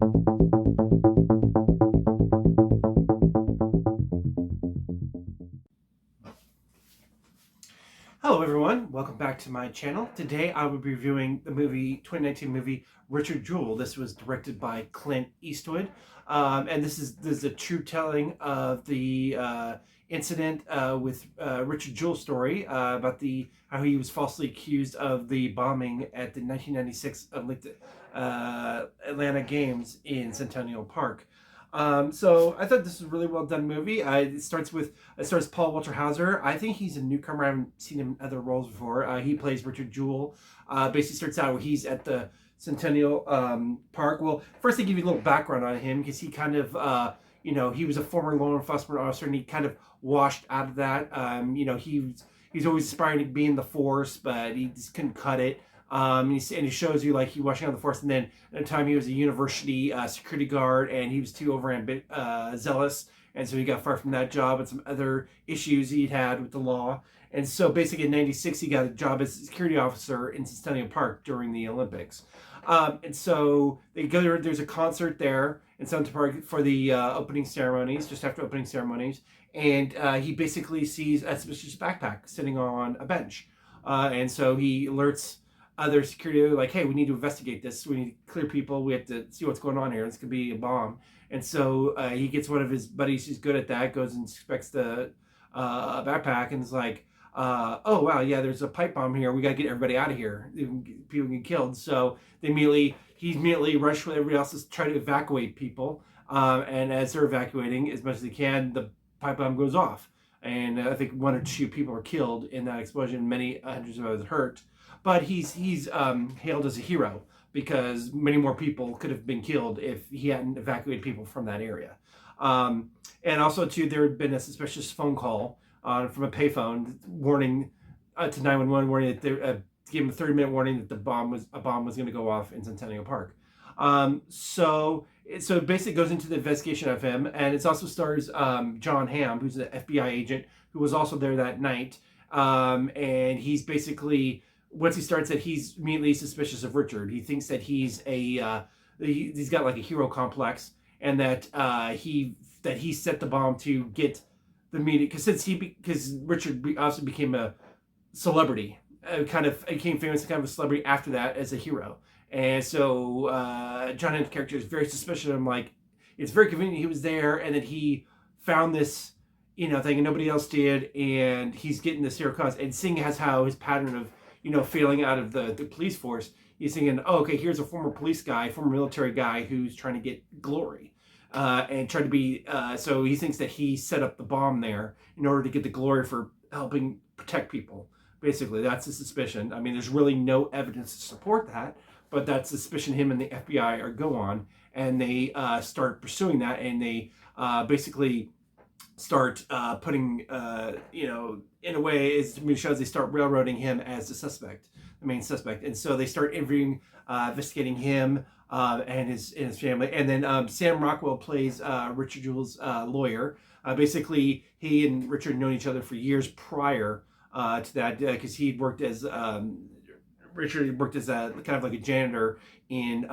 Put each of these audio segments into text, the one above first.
Hello everyone, welcome back to my channel. Today I will be reviewing the 2019 movie Richard Jewell. This was directed by Clint Eastwood, and this is a true telling of the incident with Richard Jewell's story about how he was falsely accused of the bombing at the 1996 Atlanta Games in Centennial Park. So I thought this was a really well done movie. It stars Paul Walter Hauser. I think he's a newcomer. I haven't seen him in other roles before. He plays Richard Jewell. Basically starts out where he's at the Centennial Park. Well, first they give you a little background on him because he kind of, he was a former law enforcement officer and he kind of washed out of that. He's always aspiring to be in the force, but he just couldn't cut it. And he shows you like he washing out the force, and then at the time he was a university security guard, and he was too zealous, and so he got fired from that job and some other issues he'd had with the law. And so basically in '96 he got a job as a security officer in Centennial Park during the Olympics. And so they go there. There's a concert there in Centennial Park for the opening ceremonies, just after opening ceremonies, and he basically sees a suspicious backpack sitting on a bench, and so he alerts other security, like, hey, we need to investigate this. We need to clear people. We have to see what's going on here. This could be a bomb. And so he gets one of his buddies who's good at that, goes and inspects the backpack, and is like, oh, wow, yeah, there's a pipe bomb here. We got to get everybody out of here. People get killed. So he immediately rushes with everybody else to try to evacuate people. And as they're evacuating as much as they can, the pipe bomb goes off. And I think 1 or 2 people are killed in that explosion. Many hundreds of others hurt. But he's hailed as a hero because many more people could have been killed if he hadn't evacuated people from that area. And also, too, there had been a suspicious phone call from a payphone warning to 911, warning that gave him a 30-minute warning that a bomb was going to go off in Centennial Park. So it basically goes into the investigation of him, and it also stars John Hamm, who's an FBI agent who was also there that night, and he's basically, once he starts it, he's immediately suspicious of Richard. He thinks that he's he's got like a hero complex, and that he set the bomb to get the media, because Richard also became a celebrity, became famous, kind of a celebrity after that as a hero. And so John Hamm's character is very suspicious of him. Like, it's very convenient he was there, and that he found this, thing, and nobody else did, and he's getting this hero cause. And seeing as how his pattern of failing out of the police force, he's thinking, oh, okay, here's a former police guy, former military guy who's trying to get glory, and try to be. So he thinks that he set up the bomb there in order to get the glory for helping protect people. Basically, that's the suspicion. I mean, there's really no evidence to support that, but that's the suspicion him and the FBI go on, and they start pursuing that, and they basically start putting, in a way, as the movie shows, they start railroading him as the main suspect. And so they start investigating him and his family. And then Sam Rockwell plays Richard Jewell's lawyer. Basically, he and Richard had known each other for years prior to that, because Richard worked as a kind of like a janitor in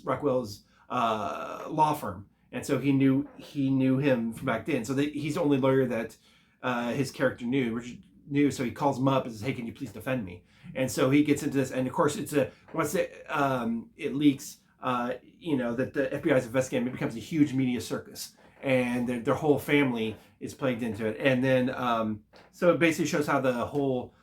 Rockwell's law firm. And so he knew him from back then. So he's the only lawyer that his character knew. Richard knew, so he calls him up and says, "Hey, can you please defend me?" And so he gets into this, and of course, once it leaks, that the FBI is investigating, it becomes a huge media circus, and their whole family is plagued into it. And then so it basically shows how the whole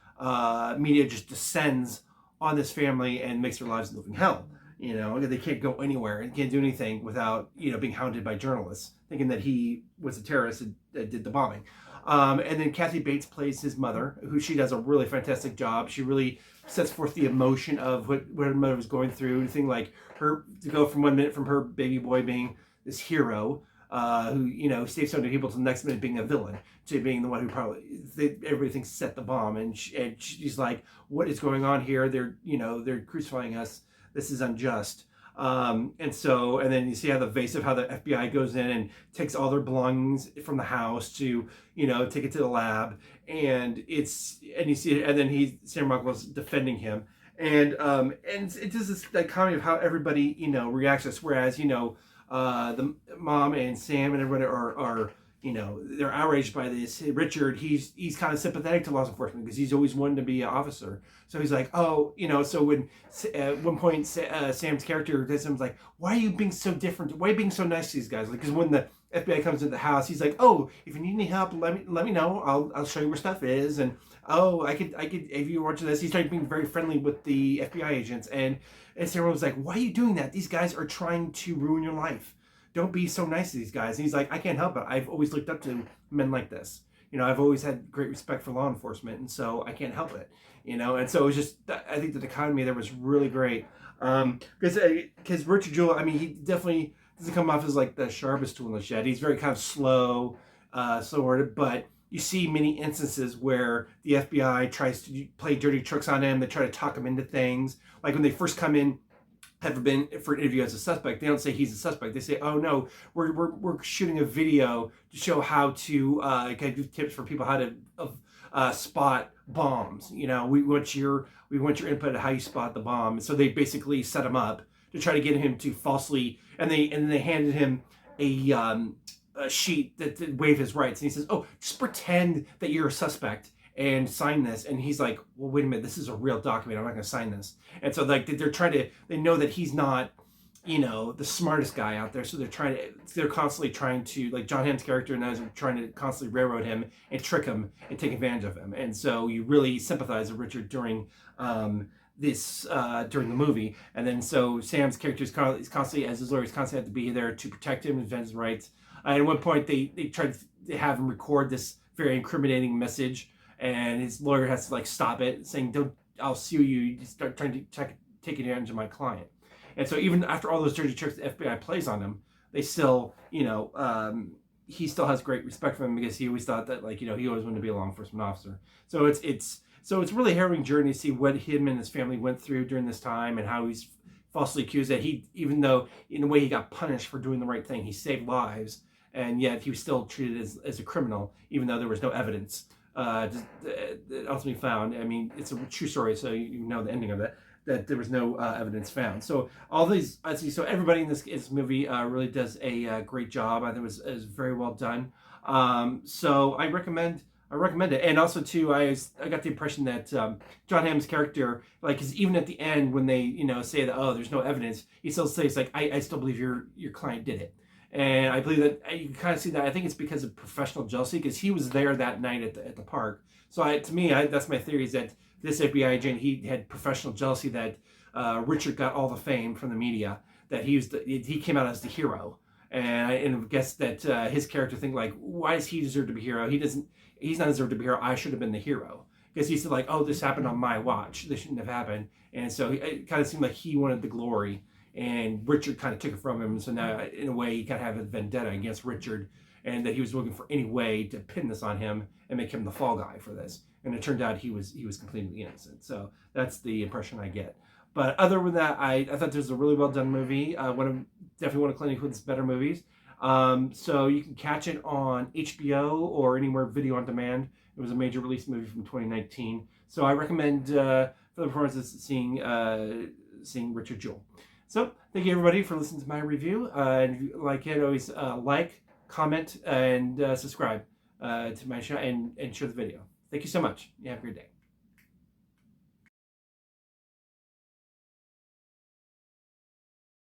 media just descends on this family and makes their lives a living hell. They can't go anywhere and can't do anything without, being hounded by journalists, thinking that he was a terrorist that did the bombing. And then Kathy Bates plays his mother, who she does a really fantastic job. She really sets forth the emotion of what her mother was going through. The thing like her, to go from 1 minute from her baby boy being this hero, who, saves so many people, to the next minute being a villain, to being the one who everybody thinks set the bomb. And she's like, what is going on here? They're crucifying us. This is unjust. And then you see how the FBI goes in and takes all their belongings from the house to, take it to the lab, and then Sam Rockwell's defending him, And it's just this dichotomy of how everybody reacts to this. Whereas the mom and Sam and everybody are they're outraged by this. Richard, he's kind of sympathetic to law enforcement because he's always wanted to be an officer. So he's like, oh, so when at one point Sam's character does him like, why are you being so different? Why are you being so nice to these guys? Like, because when the FBI comes into the house, he's like, oh, if you need any help, let me know. I'll show you where stuff is. And oh, I could if you watch this, he started being very friendly with the FBI agents. And Sarah was like, why are you doing that? These guys are trying to ruin your life. Don't be so nice to these guys. And he's like, I can't help it. I've always looked up to men like this. I've always had great respect for law enforcement, and so I can't help it. And so it was just, I think the dichotomy there was really great. Because Richard Jewell, I mean, he definitely doesn't come off as like the sharpest tool in the shed. He's very kind of slow-worded, but you see many instances where the FBI tries to play dirty tricks on him. They try to talk him into things. Like when they first come in, have been for an interview as a suspect, they don't say he's a suspect. They say, oh no, we're shooting a video to show how to give tips for people how to spot bombs. We want your input on how you spot the bomb. And so they basically set him up to try to get him to falsely, and they handed him a sheet that waived his rights. And he says, oh, just pretend that you're a suspect and sign this. And he's like, well, wait a minute, this is a real document. I'm not going to sign this. And so like they know that he's not, the smartest guy out there. So they're constantly trying to, like John Hamm's character and others are trying to constantly railroad him and trick him and take advantage of him. And so you really sympathize with Richard during during the movie. And then so Sam's character is constantly, as his lawyer, is constantly have to be there to protect him and defend his rights. At one point they tried to have him record this very incriminating message, and his lawyer has to like stop it, saying, "Don't, I'll sue you. You start trying to take advantage of my client." And so even after all those dirty tricks the FBI plays on him, they still, he still has great respect for him because he always thought that he always wanted to be a law enforcement officer. So it's really a harrowing journey to see what him and his family went through during this time and how he's falsely accused that even though in a way he got punished for doing the right thing, he saved lives, and yet he was still treated as a criminal, even though there was no evidence ultimately found. I mean, it's a true story, so you know the ending of it, that there was no evidence found. So all these, so everybody in this movie really does a great job. I think it was very well done. So I recommend it. And also too, I got the impression that John Hamm's character, like, cause even at the end when they say that, oh, there's no evidence, he still says like, I still believe your client did it. And I believe that you can kind of see that. I think it's because of professional jealousy, because he was there that night at the park. So that's my theory, is that this FBI agent, he had professional jealousy that Richard got all the fame from the media, that he came out as the hero. And I guess that his character think like, why does he deserve to be hero? He's not deserved to be hero. I should have been the hero. Because he said like, oh, this happened on my watch. This shouldn't have happened. And so it kind of seemed like he wanted the glory, and Richard kind of took it from him. So now, in a way, he kind of had a vendetta against Richard, and that he was looking for any way to pin this on him and make him the fall guy for this. And it turned out he was completely innocent. So that's the impression I get. But other than that, I thought this was a really well done movie. Definitely one of Clint Eastwood's better movies. So you can catch it on HBO or anywhere video on demand. It was a major release movie from 2019. So I recommend for the performances seeing Richard Jewell. So thank you everybody for listening to my review. And if you like it, always like, comment, and subscribe to my show and share the video. Thank you so much. You have a great day.